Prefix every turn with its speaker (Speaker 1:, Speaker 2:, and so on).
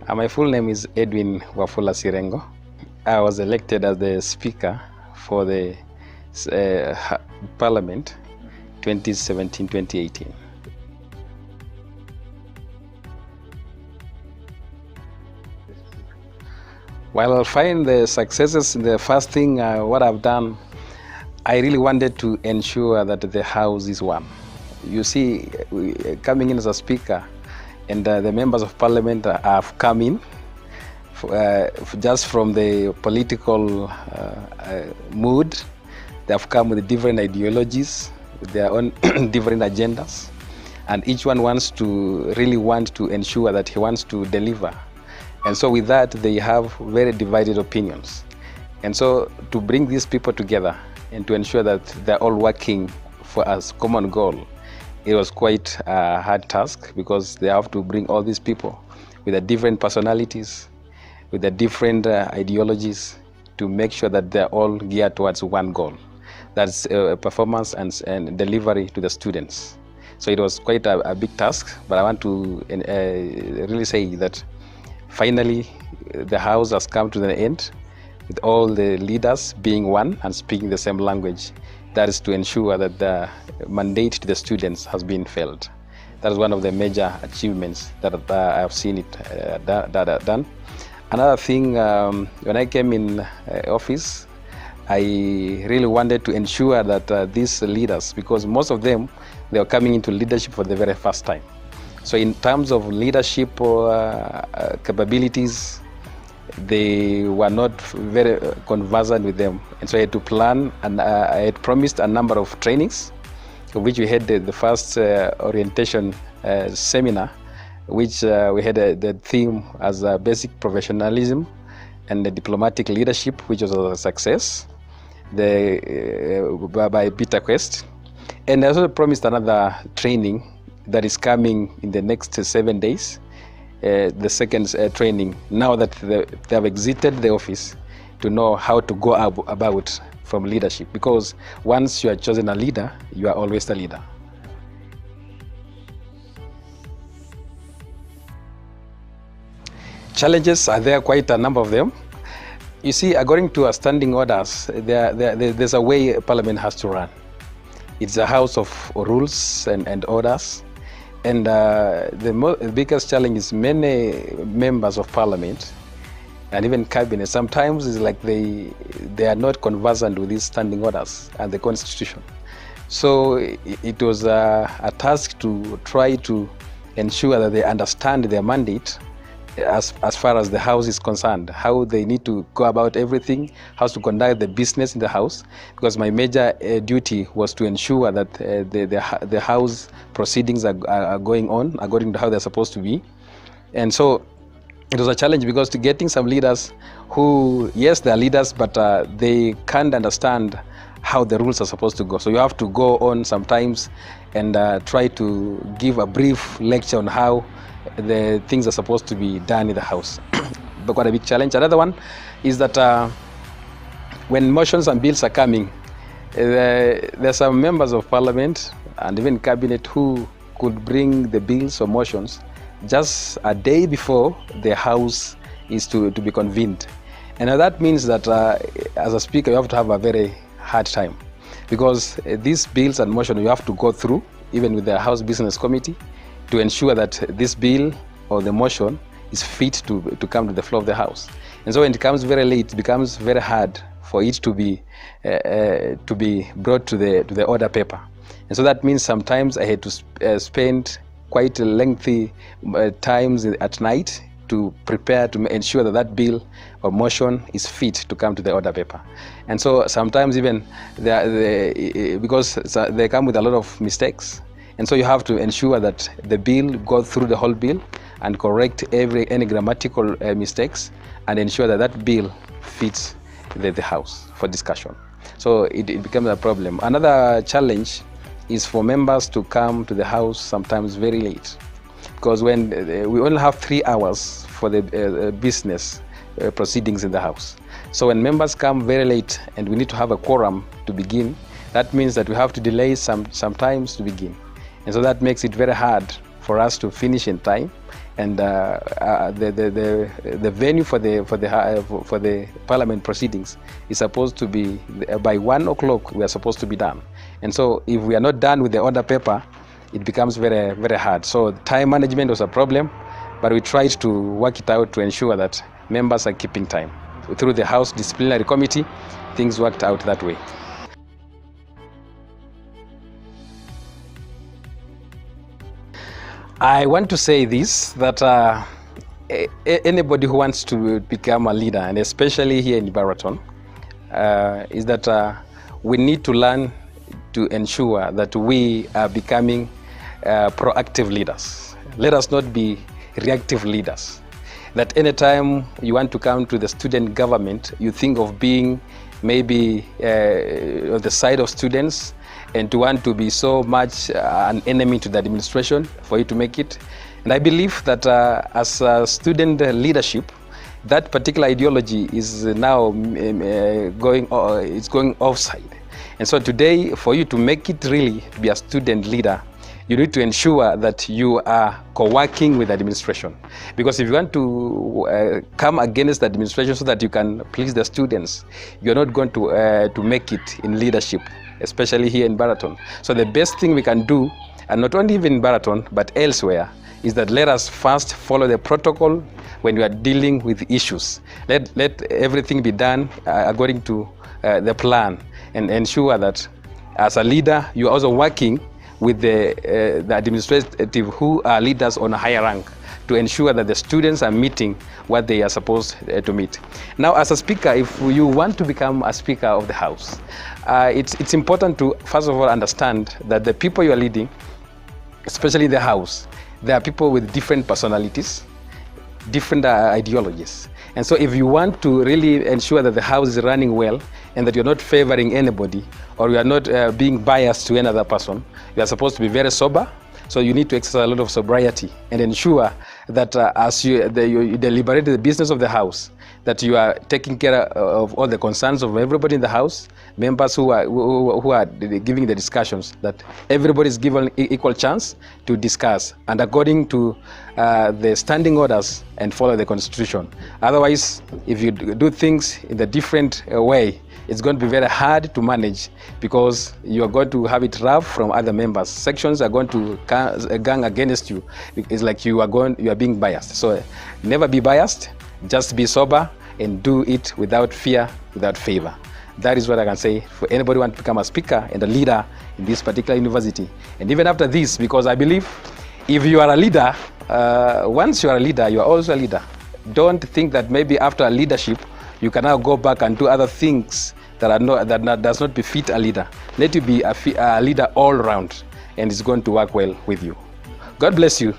Speaker 1: My full name is Edwin Wafula Sirengo. I was elected as the Speaker for the Parliament 2017-2018. While I'll find the successes, the first thing what I've done, I really wanted to ensure that the House is one. You see, coming in as a Speaker, and the members of Parliament have come in just from the political mood. They have come with different ideologies, with their own different agendas, and each one really want to ensure that he wants to deliver. And so with that, they have very divided opinions. And so to bring these people together and to ensure that they're all working for a common goal, it was quite a hard task, because they have to bring all these people with their different personalities, with their different ideologies, to make sure that they're all geared towards one goal. That's performance and delivery to the students. So it was quite a big task, but I want to really say that finally the House has come to the end, with all the leaders being one and speaking the same language. That is to ensure that the mandate to the students has been filled. That is one of the major achievements that I have seen it done. Another thing, when I came in office, I really wanted to ensure that these leaders, because most of them, they were coming into leadership for the very first time. So in terms of leadership capabilities, they were not very conversant with them. And so I had to plan, and I had promised a number of trainings, of which we had the first orientation seminar, which we had the theme as basic professionalism and the diplomatic leadership, which was a success, by Peter Quest. And I also promised another training that is coming in the next 7 days, the second training, now that they have exited the office, to know how to go about from leadership. Because once you are chosen a leader, you are always the leader. Challenges are there, quite a number of them. You see, according to our standing orders, there's a way Parliament has to run. It's a house of rules and orders. And the biggest challenge is many members of Parliament and even cabinet, sometimes it's like they are not conversant with these standing orders and the Constitution. So it was a task to try to ensure that they understand their mandate as far as the House is concerned, how they need to go about everything, how to conduct the business in the House, because my major duty was to ensure that the House proceedings are going on according to how they're supposed to be. And so it was a challenge, because to getting some leaders who, yes, they're leaders, but they can't understand how the rules are supposed to go. So you have to go on sometimes and try to give a brief lecture on how the things are supposed to be done in the House. But quite a big challenge. Another one is that when motions and bills are coming, there are some members of Parliament and even cabinet who could bring the bills or motions just a day before the House is to be convened. And that means that as a Speaker, you have to have a very hard time, because these bills and motions you have to go through, even with the House Business Committee, to ensure that this bill or the motion is fit to come to the floor of the House. And so when it comes very late, it becomes very hard for it to be brought to the order paper. And so that means sometimes I had to spend quite lengthy times at night to prepare, to ensure that bill or motion is fit to come to the order paper. And so sometimes even because they come with a lot of mistakes, and so you have to ensure that the bill goes through the whole bill and correct any grammatical mistakes, and ensure that bill fits the House for discussion. So it becomes a problem. Another challenge is for members to come to the House sometimes very late, because when we only have 3 hours for the business proceedings in the House. So when members come very late and we need to have a quorum to begin, that means that we have to delay sometimes to begin. And so that makes it very hard for us to finish in time, and the venue for the parliament proceedings is supposed to be by 1 o'clock. We are supposed to be done, and so if we are not done with the order paper, it becomes very, very hard. So time management was a problem, but we tried to work it out to ensure that members are keeping time. Through the House Disciplinary Committee, things worked out that way. I want to say this, that anybody who wants to become a leader, and especially here in Baraton, is that we need to learn to ensure that we are becoming proactive leaders. Let us not be reactive leaders. That anytime you want to come to the student government, you think of being maybe on the side of students, and to want to be so much an enemy to the administration for you to make it. And I believe that as a student leadership, that particular ideology is now going offside. And so today, for you to make it really be a student leader, you need to ensure that you are co-working with the administration. Because if you want to come against the administration so that you can please the students, you're not going to make it in leadership, especially here in Baraton. So the best thing we can do, and not only even in Baraton, but elsewhere, is that let us first follow the protocol when we are dealing with issues. Let everything be done according to the plan, and ensure that as a leader, you are also working with the administrative who are leaders on a higher rank to ensure that the students are meeting what they are supposed to meet. Now, as a speaker, if you want to become a speaker of the House, it's important to, first of all, understand that the people you are leading, especially the House, there are people with different personalities, different ideologies. And so if you want to really ensure that the House is running well and that you're not favoring anybody, or you are not being biased to another person, you are supposed to be very sober. So you need to exercise a lot of sobriety and ensure that as you deliberate the business of the House, that you are taking care of all the concerns of everybody in the House, members who are giving the discussions, that everybody is given equal chance to discuss, and according to the standing orders, and follow the Constitution. Otherwise, if you do things in a different way, it's going to be very hard to manage, because you are going to have it rough from other members. Sections are going to gang against you. It's like you are being biased. So never be biased, just be sober and do it without fear, without favor. That is what I can say for anybody who wants to become a speaker and a leader in this particular university. And even after this, because I believe if you are a leader, once you are a leader, you are also a leader. Don't think that maybe after a leadership, you can now go back and do other things that does not befit a leader. Let you be a leader all around, and it's going to work well with you. God bless you.